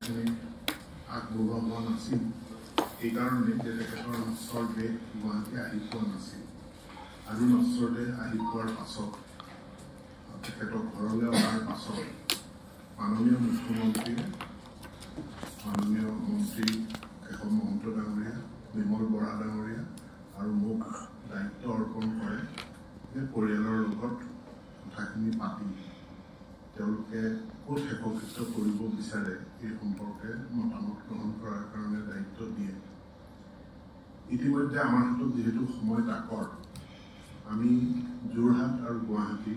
কথাখিনি আগবঢ়োৱা হোৱা নাছিল এইকাৰণে যে তেখেতৰ নশ্বৰ দেহ গুৱাহাটী আহি পোৱা নাছিল আজি নশ্বৰ দেহ আহি পোৱাৰ পাছত তেখেতক ঘৰলৈ অহাৰ পাছত মাননীয় মুখ্যমন্ত্ৰীয়ে মাননীয় মন্ত্ৰী কেশৱ মহন্ত ডাঙৰীয়া বিমল বৰা ডাঙৰীয়া আৰু মোক দায়িত্ব অৰ্পণ কৰে যে পৰিয়ালৰ লগত কথাখিনি পাতি তেওঁলোকে ক'ত একত্ৰিত কৰিব বিচাৰে এই সম্পৰ্কে মতামত গ্ৰহণ কৰাৰ কাৰণে দায়িত্ব দিয়ে ইতিমধ্যে আমাৰ হাতত যিহেতু সময় তাকৰ আমি যোৰহাট আৰু গুৱাহাটী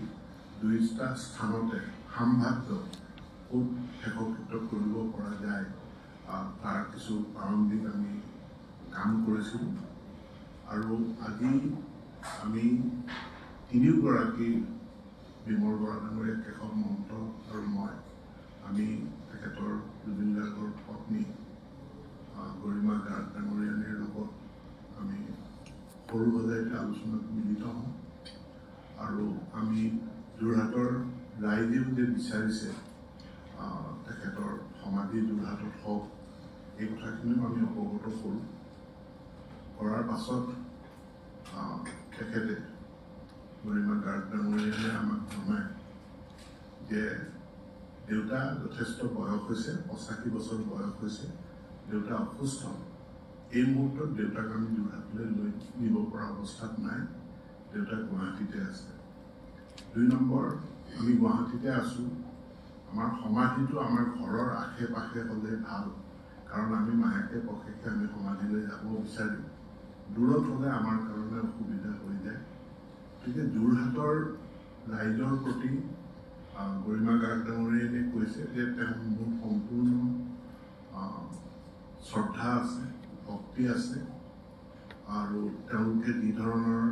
দুয়োটা স্থানতে সাম্ভাব্য ক'ত একত্ৰিত কৰিব পৰা যায় তাৰ কিছু প্ৰাৰম্ভিক আমি কাম কৰিছিলোঁ আৰু আজি আমি তিনিওগৰাকী বিমল বৰা ডাঙৰীয়া কেশৱ মহন্ত আৰু মই আমি তেখেতৰ জুবিন গাৰ্গৰ পত্নী গৰিমা গাৰ্গ ডাঙৰীয়ানীৰ লগত আমি সৰু সজাইতে আলোচনাত মিলিত হওঁ আৰু আমি যোৰহাটৰ ৰাইজেও যে বিচাৰিছে তেখেতৰ সমাধি যোৰহাটত হওক এই কথাখিনিও আমি অৱগত কৰোঁ কৰাৰ পাছত তেখেতে গৰিমা গাৰ্গ ডাঙৰীয়ানীয়ে আমাক জনায় যে দেউতা যথেষ্ট বয়স হৈছে ৮৫ বছৰ বয়স হৈছে দেউতা অসুস্থ এই মুহূৰ্তত দেউতাক আমি যোৰহাটলৈ লৈ নিব পৰা অৱস্থাত নাই দেউতা গুৱাহাটীতে আছে ২ নম্বৰ আমি গুৱাহাটীতে আছোঁ আমাৰ সমাধিটো আমাৰ ঘৰৰ আশে পাশে হ'লে ভাল কাৰণ আমি মাহেকে পষেকে আমি সমাধিলৈ যাব বিচাৰিম দূৰত হ'লে আমাৰ কাৰণে অসুবিধা হৈ যায় গতিকে যোৰহাটৰ ৰাইজৰ প্ৰতি গৰিমা গাৰ্গ ডাঙৰীয়ানীয়ে কৈছে যে তেওঁ মোৰ সম্পূৰ্ণ শ্ৰদ্ধা আছে ভক্তি আছে আৰু তেওঁলোকে যি ধৰণৰ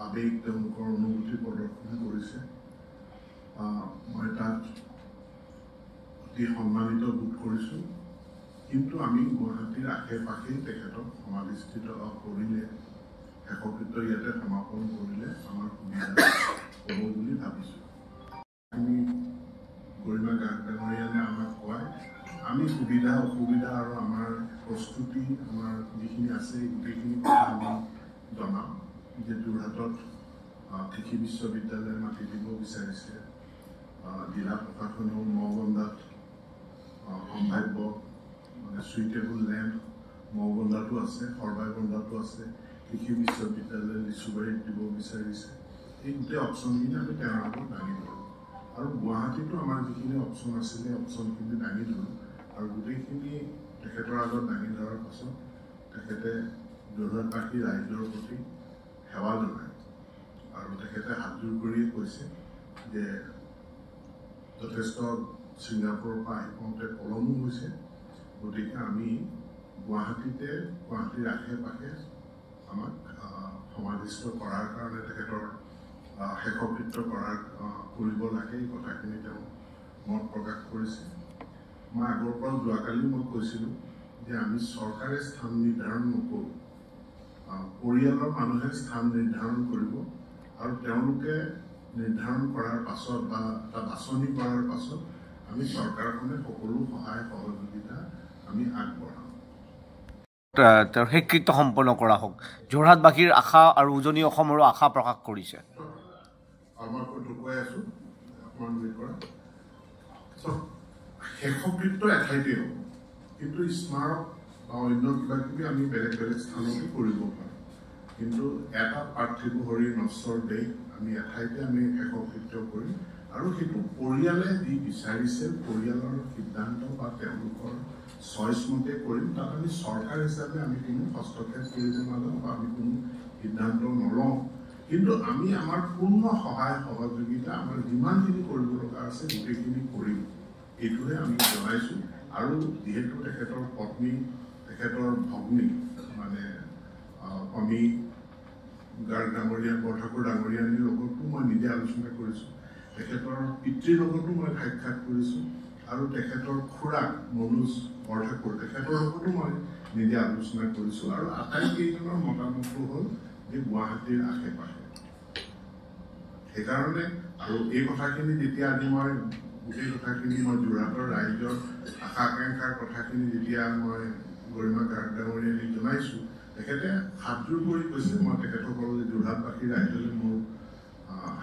আবেগ তেওঁলোকৰ অনুভূতি প্ৰদৰ্শন কৰিছে মই তাত অতি সন্মানিত বোধ কৰিছোঁ কিন্তু আমি গুৱাহাটীৰ আশে পাশেই তেখেতক সমাধিস্থিত কৰিলে একত্ৰিত ইয়াতে সমাপন কৰিলে আমাৰ সুবিধা হ'ব বুলি ভাবিছোঁ আমি গৰিমা গাৰ্গ ডাঙৰীয়ানীয়ে আমাক কয় আমি সুবিধা অসুবিধা আৰু আমাৰ প্ৰস্তুতি আমাৰ যিখিনি আছে গোটেইখিনি কথা আমি জনাম যে যোৰহাটত কৃষি বিশ্ববিদ্যালয় মাটি দিব বিচাৰিছে জিলা প্ৰশাসনেও মগন্দাত সম্ভাৱ্য মানে সুইটেবল লেণ্ড মগন্দাটো আছে সৰ্বাইগন্দাটো আছে কৃষি বিশ্ববিদ্যালয় লিচুবাৰীত দিব বিচাৰিছে এই গোটেই অপশ্যনখিনি আমি তেওঁৰ আগত দাঙি ধৰোঁ আৰু গুৱাহাটীতো আমাৰ যিখিনি অপশ্যন আছিলে অপশ্যনখিনি দাঙি ধৰোঁ আৰু গোটেইখিনি তেখেতৰ আগত দাঙি ধৰাৰ পাছত তেখেতে যোৰহাটবাসী ৰাইজৰ প্ৰতি সেৱা জনায় আৰু তেখেতে হাতযোৰ কৰিয়ে কৈছে যে যথেষ্ট ছিংগাপুৰৰ পৰা আহি পাওঁতে পলমো হৈছে গতিকে আমি গুৱাহাটীৰ আশে পাশে আমাক সমাধিস্থ কৰাৰ কাৰণে তেখেতৰ শেষকৃত্য কৰিব লাগে এই কথাখিনি তেওঁ মত প্ৰকাশ কৰিছে মই আগৰ পৰা যোৱাকালি মই কৈছিলোঁ যে আমি চৰকাৰে স্থান নিৰ্ধাৰণ নকৰোঁ পৰিয়ালৰ মানুহে স্থান নিৰ্ধাৰণ কৰিব আৰু তেওঁলোকে নিৰ্ধাৰণ কৰাৰ পাছত বা এটা বাছনি কৰাৰ পাছত আমি চৰকাৰখনে সকলো সহায় সহযোগিতা আমি আগবঢ়াম তেওঁৰ শেষকৃত্য সম্পন্ন কৰা হওক যোৰহাটবাসীৰ আশা আৰু উজনি অসমৰো আশা প্ৰকাশ কৰিছে মই ঢুকুৱাই আছোঁ আপোনালোকে কৰা শেষকৃত্য এঠাইতে হ'ব কিন্তু স্মাৰক বা অন্য কিবা কিবি আমি বেলেগ বেলেগ স্থানতে কৰিব পাৰোঁ কিন্তু এটা পাৰ্থিৱ শৰীৰ নশ্বৰ দেহ আমি এঠাইতে আমি শেষকৃত্য কৰিম আৰু সেইটো পৰিয়ালে যি বিচাৰিছে পৰিয়ালৰ সিদ্ধান্ত বা তেওঁলোকৰ চইচ মতে কৰিম তাত আমি চৰকাৰ হিচাপে আমি কোনো হস্তক্ষেপ কৰিব নাযাওঁ বা আমি কোনো সিদ্ধান্ত নলওঁ কিন্তু আমি আমাৰ পূৰ্ণ সহায় সহযোগিতা আমাৰ যিমানখিনি কৰিব লগা আছে গোটেইখিনি কৰিম এইটোহে আমি জনাইছোঁ আৰু যিহেতু তেখেতৰ পত্নী তেখেতৰ ভগ্নী মানে আমি গাৰ্গ ডাঙৰীয়া বৰঠাকুৰ ডাঙৰীয়ানীৰ লগতো মই নিজে আলোচনা কৰিছোঁ তেখেতৰ পিতৃৰ লগতো মই সাক্ষাৎ কৰিছোঁ আৰু তেখেতৰ খুৰাক মনোজ বৰঠাকুৰ তেখেতৰ লগতো মই নিজে আলোচনা কৰিছোঁ আৰু আটাইকেইজনৰ মতামতটো হ'ল যে গুৱাহাটীৰ আশে পাশে সেইকাৰণে আৰু এই কথাখিনি যেতিয়া আজি মই গোটেই কথাখিনি মই যোৰহাটৰ ৰাইজৰ আশা আকাংক্ষাৰ কথাখিনি যেতিয়া মই গৰিমা গাৰ্গ ডাঙৰীয়াক জনাইছোঁ, তেখেতে হাতযোৰ কৰি কৈছে মই তেখেতসকললৈ যোৰহাটবাসী ৰাইজলৈ মোৰ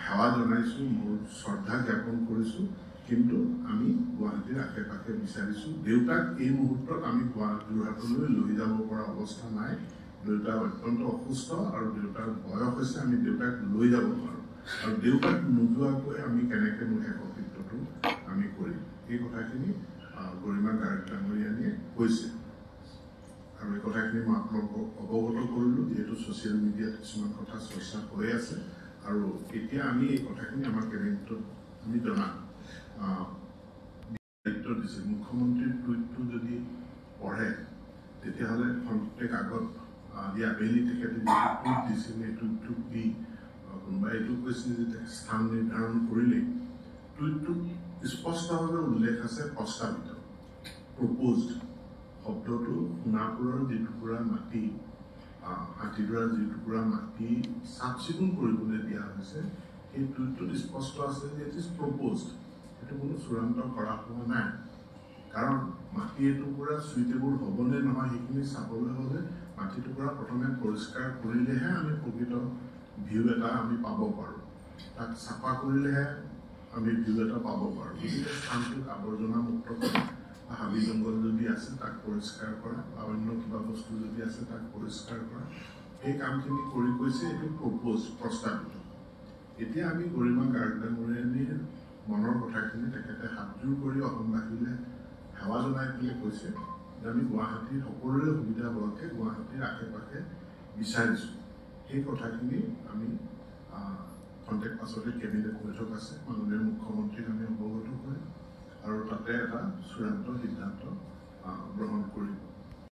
সেৱা জনাইছোঁ, মোৰ শ্ৰদ্ধা জ্ঞাপন কৰিছোঁ, কিন্তু আমি গুৱাহাটীৰ আশে পাশে বিচাৰিছোঁ। দেউতাক এই মুহূৰ্তত আমি যোৰহাটলৈ লৈ যাব পৰা অৱস্থা নাই। দেউতা অত্যন্ত অসুস্থ আৰু দেউতাৰ বয়স হৈছে, আমি দেউতাক লৈ যাব নোৱাৰোঁ। আৰু দেউতাক নোযোৱাকৈ আমি কেনেকৈ মোৰ শেষকৃত্যটো আমি কৰিম, এই কথাখিনি গৰিমা গাৰ্গ ডাঙৰীয়ানীয়ে কৈছে। আৰু এই কথাখিনি মই আপোনালোকক অৱগত কৰিলোঁ, যিহেতু ছ'চিয়েল মিডিয়াত কিছুমান কথা চৰ্চা হৈ আছে। আৰু এতিয়া আমি এই কথাখিনি আমাৰ কেবিনেটত আমি জনাম দায়িত্ব দিছে। মুখ্যমন্ত্ৰীৰ টুইটটো যদি পঢ়ে তেতিয়াহ'লে খন্তেক আগত আজি আবেলি তেখেতে যিটো টুইট দিছিল, এই টুইটটোক দি কোনোবাই এইটো কৈছিল যে স্থান নিৰ্ধাৰণ কৰিলেই। টুইটটোত স্পষ্টভাৱে উল্লেখ আছে প্ৰস্তাৱিত, প্ৰপ'জড শব্দটো। সোণাপুৰৰ যিটুকুৰা মাটি, হাতীডৰাৰ যিটুকুৰা মাটি চাফ চিকুণ কৰিবলৈ দিয়া হৈছে, সেই টুইটটোত স্পষ্ট আছে যে ইট ইজ প্ৰপ'জড। সেইটো কোনো চূড়ান্ত কৰা হোৱা নাই। কাৰণ মাটি এটুকুৰা চুইটেবল হ'বনে নহয় সেইখিনি চাবলৈ হ'লে মাটি টুকুৰা প্ৰথমে পৰিষ্কাৰ কৰিলেহে আমি প্ৰকৃত ভিউ এটা আমি পাব পাৰোঁ। তাক চাফা কৰিলেহে আমি ভিউ এটা পাব পাৰোঁ। গতিকে স্থানটোক আৱৰ্জনামুক্ত কৰা, হাবি জংঘল যদি আছে তাক পৰিষ্কাৰ কৰা, বা অন্য কিবা বস্তু যদি আছে তাক পৰিষ্কাৰ কৰা, এই কামখিনি কৰি কৈছে এইটো প্ৰপ'জ, প্ৰস্তাৱিত। এতিয়া আমি গৰিমা গাৰ্গ ডাঙৰীয়ানীৰ মনৰ কথাখিনি তেখেতে হাতযোৰ কৰি অসমবাসীলৈ সেৱা জনাই পেলাই কৈছে যে আমি গুৱাহাটীৰ সকলোৰে সুবিধা হোৱাকৈ গুৱাহাটীৰ আশে পাশে বিচাৰিছোঁ। সেই কথাখিনি আমি খন্তেক পাছতে কেবিনেট বৈঠক আছে, মাননীয় মুখ্যমন্ত্ৰীক আমি অৱগত কৰিম আৰু তাতে এটা চূড়ান্ত সিদ্ধান্ত